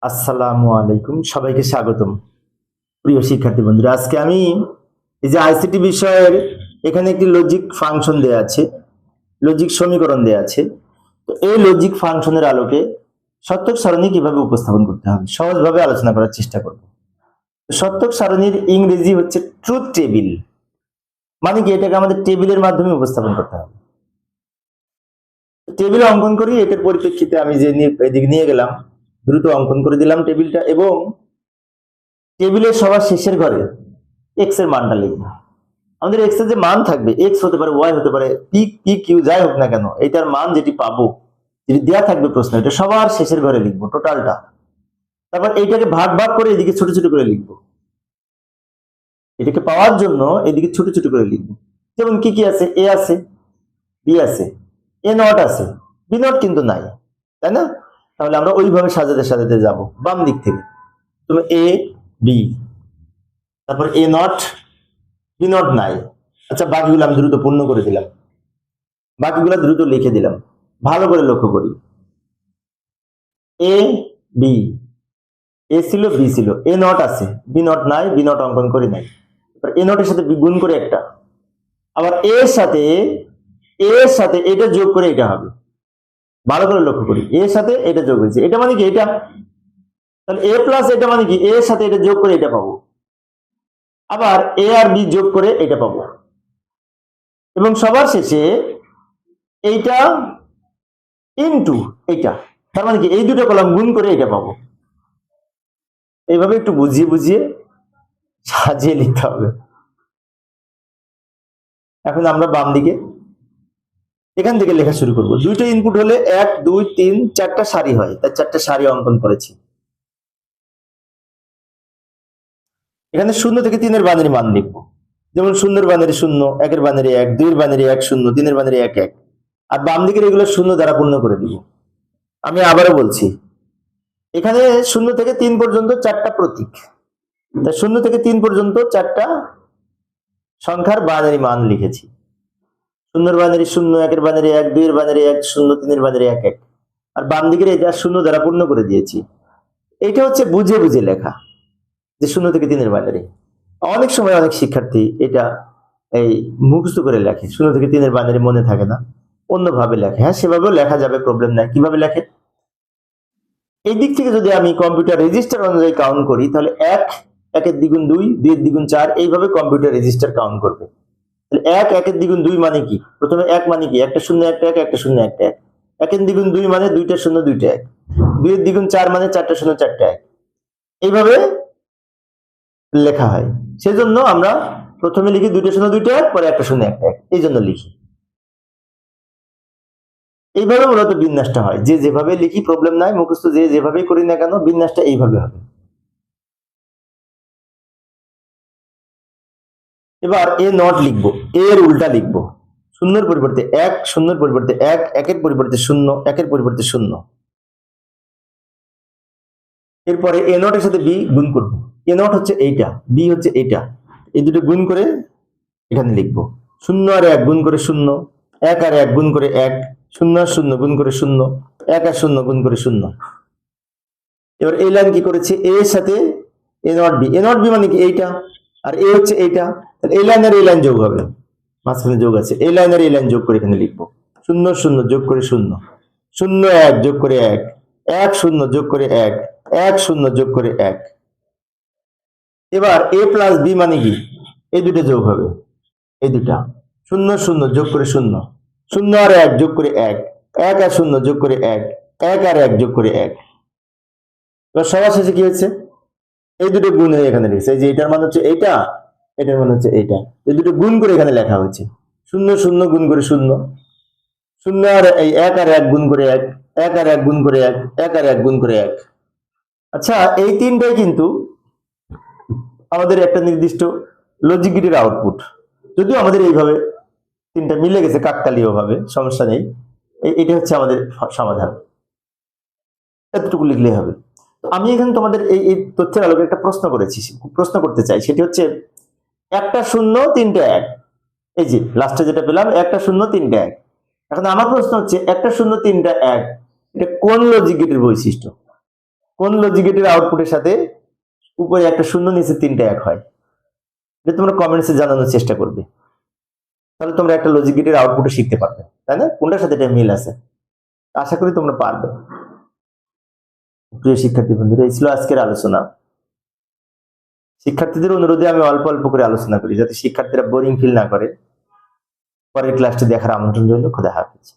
আসসালামু আলাইকুম, সবাইকে স্বাগতম। প্রিয় শিক্ষার্থী বন্ধুরা, আজকে আমি এই যে আইসিটি বিষয়ের এখানে একটি লজিক ফাংশন দেয়া আছে, লজিক সমীকরণ দেয়া আছে। তো এই লজিক ফাংশনের আলোকে সত্যক সারণী কিভাবে উপস্থাপন করতে হবে সহজভাবে আলোচনা করার চেষ্টা করব। সত্যক সারণীর ইংরেজি হচ্ছে ট্রুথ টেবিল। মানে কি, এটাকে আমাদের টেবিলের মাধ্যমে উপস্থাপন করতে হবে। টেবিল অঙ্কন করি, এটার পরিপ্রেক্ষিতে আমি যে এদিকে নিয়ে গেলাম, দ্রুত অঙ্কন করে দিলাম টেবিলটা, এবং টেবিলের সবার শেষের ঘরে এক্স এর মানটা লিখবো। আমাদের এক্স এর যে মান থাকবে, এক্স হতে পারে, ওয়াই হতে পারে, পি পি কিউ যাই হোক না কেন, এটার মান যেটি পাবো, যেটি দেয়া থাকবে প্রশ্ন, এটা সবার শেষের ঘরে লিখবো টোটালটা। তারপর এইটাকে ভাগ ভাগ করে এদিকে ছোট ছোট করে লিখবো। এটাকে পাওয়ার জন্য এদিকে ছোট ছোট করে লিখবো। যেমন কি কি আছে, এ আছে, বি আছে, এ নট আছে, বি নট কিন্তু নাই, তাই না? তাহলে আমরা ওইভাবে সাজাতে সাজাতে যাব বাম দিক থেকে। তুমি এ বি, তারপর এ নট, বি নট নাই। আচ্ছা, বাকিগুলো আমি দ্রুত পূর্ণ করে দিলাম, বাকিগুলো দ্রুত লিখে দিলাম। ভালো করে লক্ষ্য করি, এ বি, এ ছিল, বি ছিল, এ নট আছে, বি নট নাই, বি নট অঙ্কন করি নাই। এ নটের সাথে বি গুণ করে একটা, আবার এর সাথে এটা যোগ করে এটা হবে। ভালো করে লক্ষ্য করি, এর সাথে এটা যোগ হয়েছে, এটা মানে কি এটা, তাহলে এ প্লাস এটা মানে কি এর সাথে এটা যোগ করে এটা পাবো, আবার এ আর বি যোগ করে এটা পাবো, এবং সবার শেষে এইটা ইনটু এইটা, তার মানে কি এই দুটো কলাম গুণ করে এটা পাবো। এইভাবে একটু বুঝিয়ে বুঝিয়ে সাজিয়ে লিখতে হবে। এখন আমরা বাম দিকে এখান থেকে লেখা শুরু করব। দুইটা ইনপুট হলে 1 2 3 4টা সারি হয়, তাই 4টা সারি অঙ্কন করেছি। এখানে 0 থেকে 3 এর বাইনারি মান লিখব। যেমন 0 এর বাইনারি 0, 1 এর বাইনারি 1, 2 এর বাইনারি 1 0, 3 এর বাইনারি 1 1, আর বাম দিকের এগুলো 0 দ্বারা পূর্ণ করে দিব। আমি আবারও বলছি, এখানে 0 থেকে 3 পর্যন্ত 4টা প্রতীক, তাই 0 থেকে 3 পর্যন্ত 4টা সংখ্যার বাইনারি মান লিখেছি। 0 এর বাইনারি 0, 1 এর বাইনারি 1, 2 এর বাইনারি 1 0, 3 এর বাইনারি 1 1, আর বাম দিকের এটা 0 দ্বারা পূর্ণ করে দিয়েছি। এটা হচ্ছে বুঝে বুঝে লেখা, যে 0 থেকে 3 এর বাইনারি। অনেক সময় অনেক শিক্ষার্থী এটা এই মুখস্থ করে লেখে, 0 থেকে 3 এর বাইনারি মনে থাকে না, অন্যভাবে লেখে। হ্যাঁ, সেভাবেও লেখা যাবে, প্রবলেম নাই। কিভাবে লেখে, এই দিক থেকে যদি আমি কম্পিউটার রেজিস্টার অনুযায়ী কাউন্ট করি, তাহলে 1 1 এর দ্বিগুণ 2, 2 এর দ্বিগুণ 4, এইভাবে কম্পিউটার রেজিস্টার কাউন্ট করবে। তাহলে 1 1 এর দ্বিগুণ 2 মানে কি, প্রথমে 1 মানে কি, একটা 0 একটা 1, একটা 0 একটা 1, 1 এর দ্বিগুণ 2 মানে দুইটা 0 দুইটা 1, 2 এর দ্বিগুণ 4 মানে চারটা 0 চারটা 1, এইভাবে লেখা হয়। সেজন্য আমরা প্রথমে লিখি দুইটা 0 দুইটা 1, পরে একটা 0 একটা 1, এই জন্য লিখি। এইভাবে মূলত বিন্যাসটা হয়, যে যেভাবে লিখি প্রবলেম নাই, মুখস্থ যে যেভাবে করি না কেন, বিন্যাসটা এইভাবে হবে। এবার এ নট লিখবো, এর উল্টা লিখবো। 0 এর পরিবর্তে 1, 0 এর পরিবর্তে 1, 1 এর পরিবর্তে 0, 1 এর পরিবর্তে 0। এরপরে এ নট এর সাথে বি গুণ করব। এ নট হচ্ছে এইটা, বি হচ্ছে এইটা, এই দুটো গুণ করে এখানে লিখবো। 0 আর 1 গুণ করে 0, 1 আর 1 গুণ করে 1, 0 আর 0 গুণ করে 0, 1 আর 0 গুণ করে 0। এবার এই লাইন কি করেছে, এ এর সাথে A not B, A not B মানে কি এইটা, আর এ হচ্ছে এইটা, তাহলে এই লাইন আর এই লাইন যোগ হবে, মাঝখানে যোগ আছে, এই লাইন আর এই লাইন যোগ করে এখানে লিখবো। 0 0 যোগ করে 0, 0 1 যোগ করে 1, 1 0 যোগ করে 1, 1 0 যোগ করে 1। এবার a প্লাস বি মানে কি, এই দুটো যোগ হবে, এই দুটা 0 0 যোগ করে 0, 0 আর 1 যোগ করে 1, 1 আর 0 যোগ করে 1, 1 আর 1 যোগ করে 1। এবার সবার শেষে কি হচ্ছে, এই দুটো গুণ হয়ে এখানে লিখছে, এই যে এটার মান হচ্ছে এইটা, এটার মান হচ্ছে এইটা, এই দুটো গুণ করে এখানে লেখা হয়েছে। 0 0 গুণ করে 0, 0 আর এই 1 আর 1 গুণ করে 1, 1 আর 1 গুণ করে 1, 1 আর 1 গুণ করে 1। আচ্ছা, এই তিনটাই কিন্তু আমাদের একটা নির্দিষ্ট লজিক গেটের আউটপুট। যদিও আমাদের এইভাবে তিনটা মিলে গেছে কাকতালীয় ভাবে, সমস্যা নেই। এটা হচ্ছে আমাদের সমাধান, এতটুকু লিখলেই হবে। আমি এখানে তোমাদের এই তথ্যের আলোকে একটা প্রশ্ন করতে চাই, সেটি হচ্ছে একটা 0 3টা 1, এই যে লাস্টে যেটা পেলাম, একটা 0 3টা 1। এখন আমার প্রশ্ন হচ্ছে একটা 0 3টা 1, এটা কোন লজিক গেটের বৈশিষ্ট্য? কোন লজিক গেটের আউটপুটের সাথে উপরে একটা শূন্য নিচে 3টা 1 হয়? এটা তোমরা কমেন্টসে জানানোর চেষ্টা করবে, তাহলে তোমরা একটা লজিক গেটের আউটপুটে শিখতে পারবে, তাই না? কোনটার সাথে এটা মিল আছে, আশা করি তোমরা পারবে। প্রিয় শিক্ষার্থী বন্ধুরা, এই ছিল আজকের আলোচনা। শিক্ষার্থীদের অনুরোধে আমি অল্প অল্প করে আলোচনা করি, যাতে শিক্ষার্থীরা বোরিং ফিল না করে। পরের ক্লাসটি দেখার আমন্ত্রণ রইল। খোদা হাফেজ।